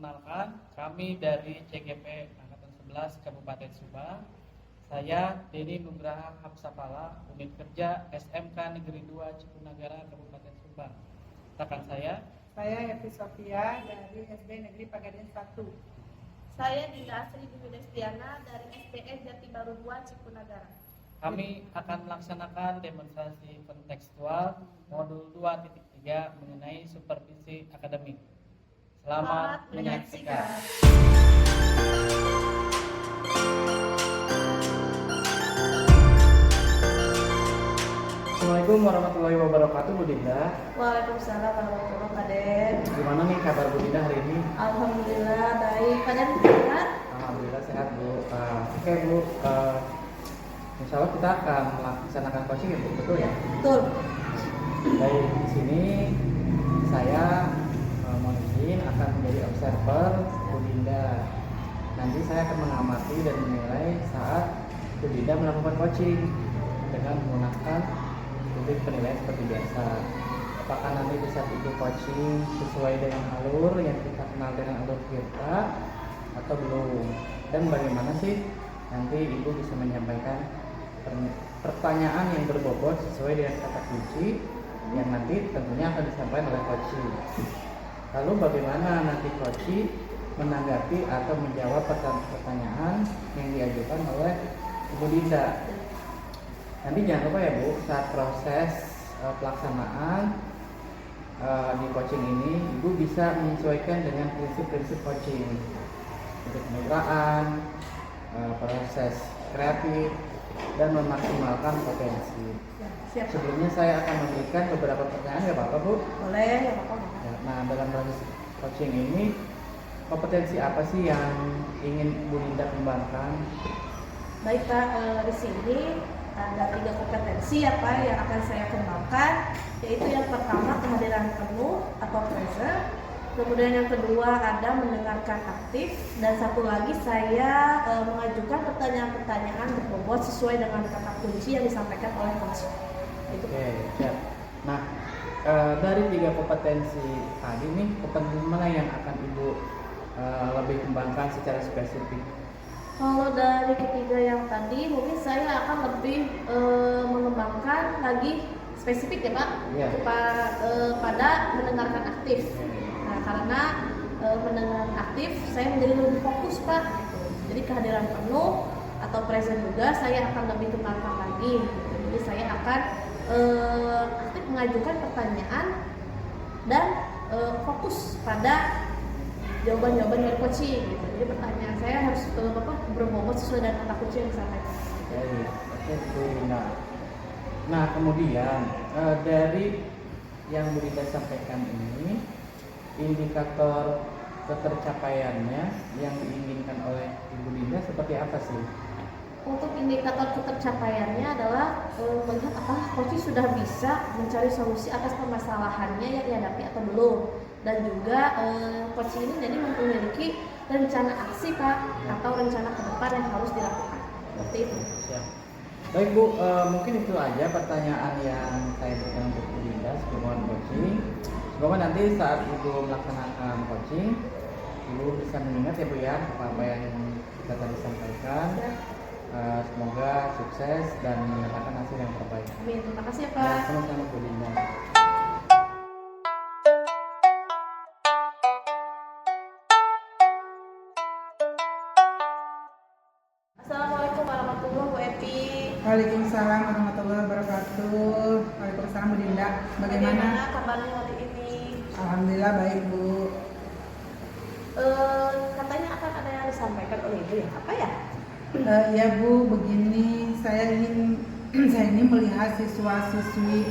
perkenalkan, kami dari CGP Angkatan 11 Kabupaten Subang. Saya Denny Nugraha Hapsapala, Unit Kerja SMK Negeri 2 Cipunagara, Kabupaten Subang. Rekan saya Evi Sofia dari SD Negeri Pagaden 1. Saya Dinda Asri Bumi Destiana dari SDN Jati Baru 2 Cipunagara. kami akan melaksanakan demonstrasi kontekstual modul 2.3 mengenai supervisi akademik. Selamat menyaksikan. Assalamualaikum warahmatullahi wabarakatuh, Bu Dinda. Waalaikumsalam warahmatullahi wabarakatuh. Gimana nih kabar Bu Dinda hari ini? Alhamdulillah baik. Kalian sehat? Alhamdulillah sehat, Bu. Oke, Bu. Insya Allah kita akan melaksanakan coaching ya, Bu. Betul ya? Betul. Baik, di sini saya mohon izin akan menjadi observer Bu Dinda. Nanti saya akan mengamati dan menilai saat Bu Dinda melakukan coaching dengan menggunakan titik penilaian seperti biasa. Apakah nanti di saat itu coaching sesuai dengan alur yang kita kenal dengan alur kita atau belum? Dan bagaimana sih nanti Ibu bisa menyampaikan pertanyaan yang berbobot sesuai dengan kata kunci yang nanti tentunya akan disampaikan oleh coaching. Lalu bagaimana nanti coaching menanggapi atau menjawab pertanyaan yang diajukan oleh Ibu Dinda. Nanti jangan lupa ya Bu, saat proses pelaksanaan di coaching ini, Ibu bisa menyesuaikan dengan prinsip-prinsip coaching, kemitraan, proses kreatif, dan memaksimalkan potensi. Siap. Sebelumnya saya akan memberikan beberapa pertanyaan, ya Bapak Bu. Boleh, ya Bapak. Ya, nah, dalam proses coaching ini, kompetensi apa sih yang ingin Bu Dinda kembangkan? Baik Pak, di sini ada 3 kompetensi ya Pak yang akan saya kembangkan, yaitu yang pertama kehadiran penuh atau present, kemudian yang kedua ada mendengarkan aktif, dan satu lagi saya mengajukan pertanyaan-pertanyaan berbobot sesuai dengan kata kunci yang disampaikan oleh coach. Itu. Oke, siap. Nah, dari 3 kompetensi tadi nih, kompetensi mana yang akan Ibu lebih kembangkan secara spesifik? Kalau dari ketiga yang tadi, mungkin saya akan lebih mengembangkan lagi spesifik ya Pak, Iya. pada mendengarkan aktif. Nah, karena mendengar aktif, saya menjadi lebih fokus Pak. Jadi kehadiran penuh atau present juga saya akan lebih kembangkan lagi. Jadi saya akan aktif mengajukan pertanyaan dan fokus pada jawaban-jawaban dari coaching gitu. Jadi pertanyaan saya harus berbobot sesuai dengan kata kunci yang disampaikan. Oke, Bu Dinda. Nah, kemudian dari yang Bu Dinda sampaikan ini, indikator ketercapaiannya yang diinginkan oleh Ibu Dinda seperti apa sih? Untuk indikator ketercapaiannya adalah melihat apakah coaching sudah bisa mencari solusi atas permasalahannya yang dihadapi atau belum, dan juga coaching ini jadi memiliki rencana aksi Pak atau rencana ke depan yang harus dilakukan. Seperti itu. Siap. Baik Bu, mungkin itu aja pertanyaan yang saya berikan untuk Bu Dinda sebelum coaching. Semoga nanti saat Ibu melaksanakan coaching, Ibu bisa mengingat ya Bu ya apa yang kita tadi sampaikan. Semoga sukses dan mendapatkan hasil yang terbaik. Amin. Terima kasih ya Ya, Pak. sama-sama Bu Dinda. Assalamualaikum warahmatullahi wabarakatuh. Waalaikumsalam warahmatullahi wabarakatuh. Waalaikumsalam Bu Dinda. Bagaimana? Kabarnya hari ini? Alhamdulillah baik Bu. Katanya akan ada yang disampaikan oleh Ibu ya? Apa ya? Ya Bu, begini saya ini melihat siswa-siswi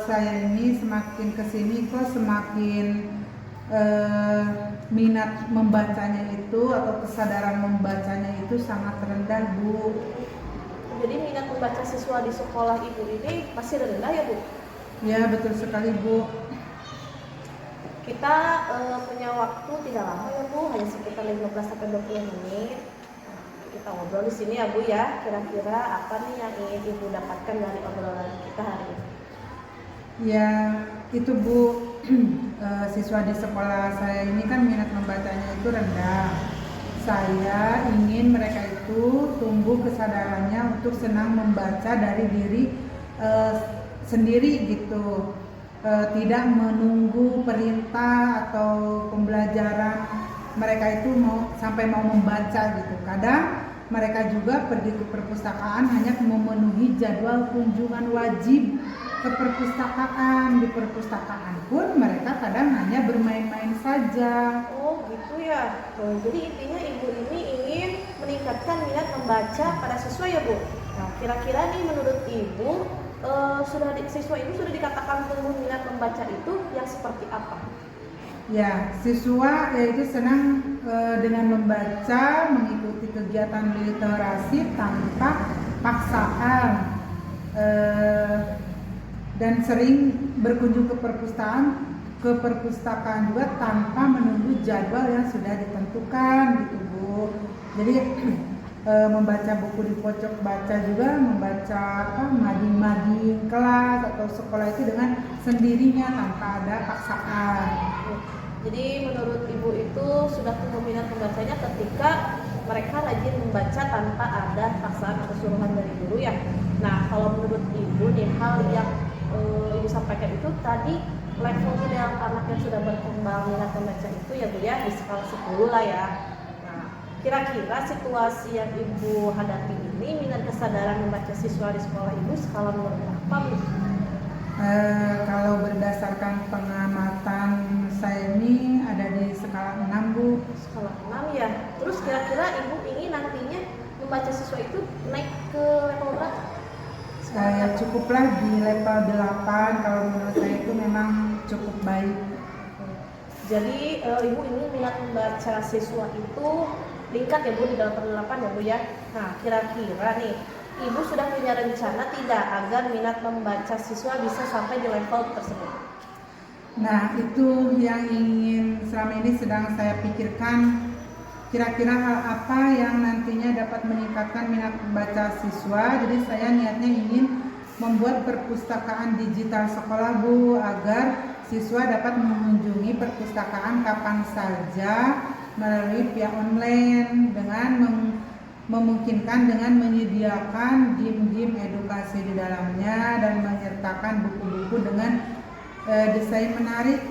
saya ini semakin kesini kok semakin minat membacanya itu atau kesadaran membacanya itu sangat rendah Bu. Jadi minat membaca siswa di sekolah Ibu ini masih rendah ya Bu? Ya betul sekali Bu. Kita punya waktu tidak lama ya Bu, hanya sekitar 15-20 menit. Kita ngobrol di sini ya Bu ya. Kira-kira apa nih yang ingin Ibu dapatkan dari obrolan kita hari ini? Ya itu Bu, siswa di sekolah saya ini kan minat membacanya itu rendah. Saya ingin mereka itu tumbuh kesadarannya untuk senang membaca dari diri sendiri gitu, tidak menunggu perintah atau pembelajaran mereka itu sampai mau membaca gitu. Kadang mereka juga pergi ke perpustakaan hanya memenuhi jadwal kunjungan wajib ke perpustakaan. Di perpustakaan pun mereka kadang hanya bermain-main saja. Oh gitu ya. Jadi intinya ibu ini ingin meningkatkan minat membaca pada siswa ya Bu. Nah kira-kira nih menurut ibu siswa ibu sudah dikatakan tumbuh minat membaca itu yang seperti apa? Ya, siswa yaitu senang dengan membaca, mengikuti kegiatan literasi tanpa paksaan, dan sering berkunjung ke perpustakaan juga tanpa menunggu jadwal yang sudah ditentukan gitu Bu. Jadi membaca buku di pojok baca juga, membaca mading-mading kelas atau sekolah itu dengan sendirinya tanpa ada paksaan. Jadi menurut ibu itu sudah tumbuh minat membacanya ketika mereka rajin membaca tanpa ada paksaan atau suruhan dari guru ya. Nah kalau menurut ibu nih hal yang ibu sampaikan itu tadi level ideal anak yang sudah berkembang minat membaca itu ya Bu ya di skala 10 lah ya. Kira-kira situasi yang ibu hadapi ini minat kesadaran membaca siswa di sekolah ibu skala nomor berapa Bu? Kalau berdasarkan pengamatan saya ini ada di skala 6 Bu. Skala 6 ya. Terus kira-kira ibu ingin nantinya membaca siswa itu naik ke level berapa? Ya cukuplah di level 8, kalau menurut saya itu memang cukup baik. Jadi ibu ingin minat membaca siswa itu meningkat ya Bu di dalam level 8 ya Bu ya. Nah kira-kira nih ibu sudah punya rencana tidak agar minat membaca siswa bisa sampai di level tersebut? Nah itu yang ingin selama ini sedang saya pikirkan, kira-kira hal apa yang nantinya dapat meningkatkan minat membaca siswa. Jadi saya niatnya ingin membuat perpustakaan digital sekolah Bu, agar siswa dapat mengunjungi perpustakaan kapan saja melalui via online, dengan memungkinkan dengan menyediakan game-game edukasi di dalamnya dan menyertakan buku-buku dengan desain menarik.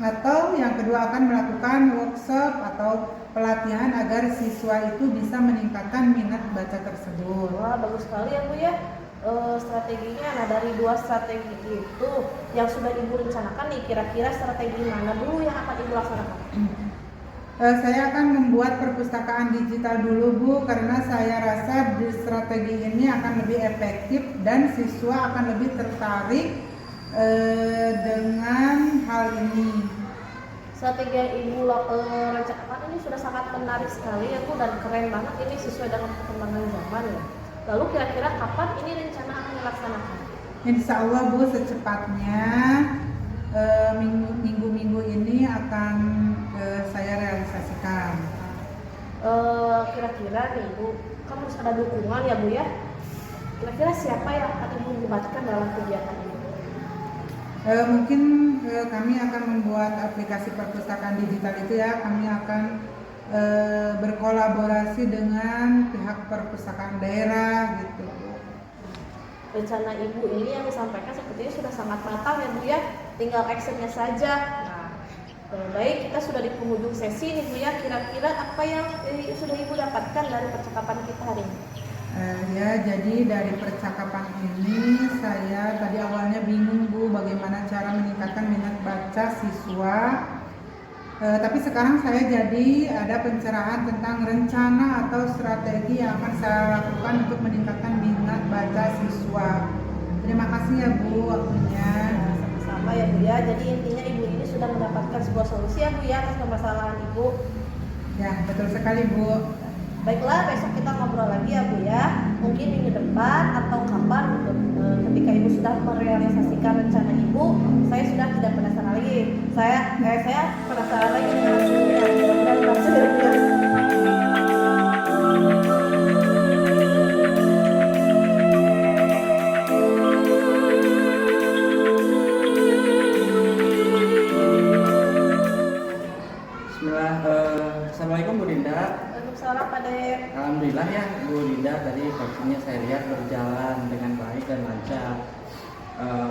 Atau yang kedua akan melakukan workshop atau pelatihan agar siswa itu bisa meningkatkan minat baca tersebut. Wah bagus sekali ya Bu ya. Strateginya, nah dari dua strategi itu yang sudah ibu rencanakan nih, kira-kira strategi mana dulu yang akan ibu laksanakan? Saya akan membuat perpustakaan digital dulu Bu, karena saya rasa di strategi ini akan lebih efektif dan siswa akan lebih tertarik dengan hal ini. Strategi yang ibu rencanakan ini sudah sangat menarik sekali ya Bu, dan keren banget ini sesuai dengan perkembangan zaman ya. Lalu kira-kira kapan ini rencana akan dilaksanakan? Insya Allah Bu, secepatnya minggu-minggu ini akan saya realisasikan. Kira-kira nih Bu, kan harus ada dukungan ya Bu ya. Kira-kira siapa yang akan ibu libatkan dalam kegiatan ini? Mungkin kami akan membuat aplikasi perpustakaan digital itu ya. Kami akan berkolaborasi dengan pihak perpustakaan daerah gitu. Rencana ibu ini yang disampaikan sepertinya sudah sangat matang ya Bu ya, tinggal actionnya saja. Nah, baik, kita sudah di penghujung sesi nih Bu ya. Kira-kira apa yang sudah ibu dapatkan dari percakapan kita hari ini? Ya, jadi dari percakapan ini saya tadi awalnya bingung Bu, bagaimana cara meningkatkan minat baca siswa. Tapi sekarang saya jadi ada pencerahan tentang rencana atau strategi yang akan saya lakukan untuk meningkatkan minat baca siswa. Terima kasih ya Bu waktunya. Sama-sama ya Bu ya. Jadi intinya ibu ini sudah mendapatkan sebuah solusi ya Bu ya atas permasalahan ibu. Ya, betul sekali Bu. Baiklah, besok kita ngobrol lagi ya Bu ya. Mungkin minggu depan atau kapan ketika ibu sudah merealisasikan rencana ibu, saya sudah tidak penasaran lagi. Saya penasaran lagi dengan hasilnya. Mudah-mudahan berhasil ya Bu ya. Alhamdulillah. Assalamualaikum Bu Dinda. Waalaikumsalam Pak Dek. Alhamdulillah ya Bu Dinda, tadi coachingnya saya lihat berjalan dengan baik dan lancar.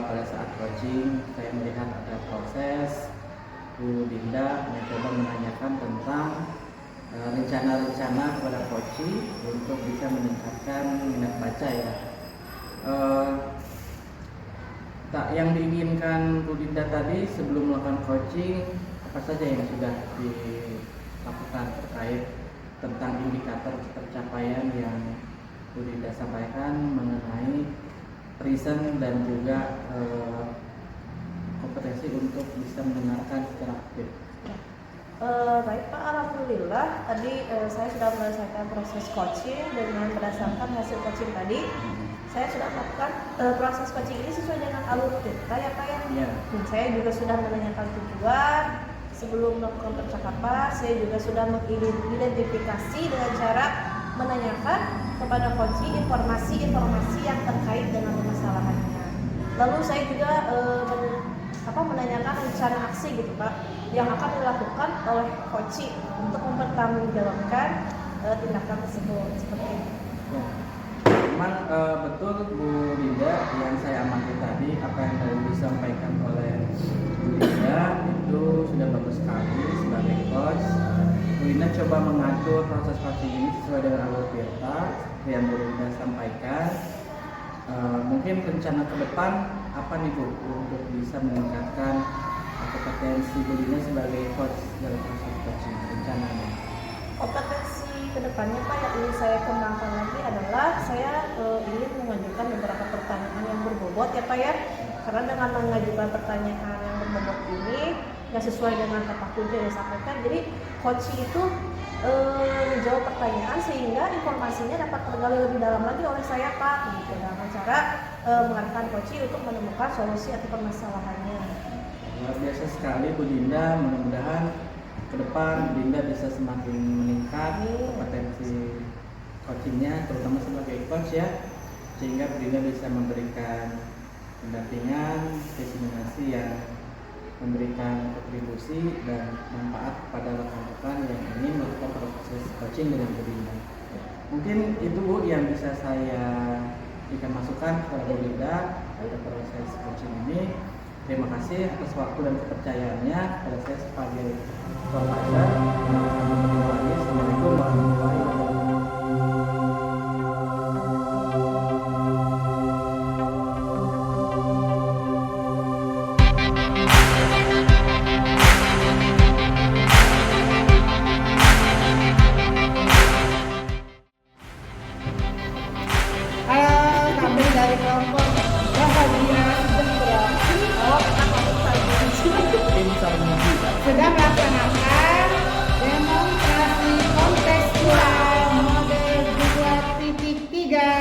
Pada saat coaching saya melihat ada proses Bu Dinda mencoba menanyakan tentang rencana-rencana kepada coaching untuk bisa meningkatkan minat baca ya. Tak yang diinginkan Bu Dinda tadi sebelum melakukan coaching, apa saja yang sudah dilakukan terkait tentang indikator pencapaian yang Bu Dinda sampaikan mengenai reason dan juga kompetensi untuk bisa mendengarkan secara aktif. Baik Pak, alhamdulillah tadi saya sudah menyelesaikan proses coaching dengan berdasarkan hasil coaching tadi. Saya sudah melakukan proses coaching ini sesuai dengan alur cerita ya Pak ya. Ya. Dan saya juga sudah menanyakan tujuan. Sebelum melakukan percakapan, saya juga sudah mengidentifikasi dengan cara menanyakan kepada coaching informasi-informasi yang terkait dengan permasalahannya. Lalu saya juga menanyakan rencana aksi gitu Pak, yang akan dilakukan oleh coaching untuk mempertanggungjawabkan tindakan tersebut seperti itu. Ya. Memang betul Bu Dinda yang saya amati tadi apa yang tadi disampaikan oleh Bu Dinda itu sudah bagus sekali sebagai coach. Bu Dinda coba mengatur proses coaching ini sesuai dengan alur cerita yang Bu Dinda sampaikan. Mungkin rencana ke depan apa nih Bu untuk bisa meningkatkan kompetensi Bu Dinda sebagai coach dalam proses coaching rencananya? Kompetensi kedepannya Pak yang ingin saya kembangkan lagi adalah saya ingin mengajukan beberapa pertanyaan yang berbobot ya Pak ya. Karena dengan mengajukan pertanyaan yang berbobot ini yang sesuai dengan kata kunci yang disampaikan, jadi coach itu menjawab pertanyaan sehingga informasinya dapat tergali lebih dalam lagi oleh saya Pak, gitu, dengan cara mengarahkan coach untuk menemukan solusi atau permasalahannya. Luar biasa sekali Bu Dinda, mudah-mudahan ke depan Bu Dinda bisa semakin meningkat kompetensi coachingnya terutama sebagai coach ya, sehingga Bu Dinda bisa memberikan pendampingan, diseminasi yang memberikan kontribusi dan manfaat kepada rekan-rekan yang ingin melakukan proses coaching dengan Bu Dinda. Mungkin itu Bu yang bisa saya berikan masukan kepada Bu Dinda pada proses coaching ini. Terima kasih atas waktu dan kepercayaannya kepada saya sebagai supervisor. Assalamualaikum warahmatullahi wabarakatuh. Halo, kami dari kelompok Bahagia Sejahtera Tim Sarmuji. sedang melaksanakan demonstrasi kontekstual model 2.3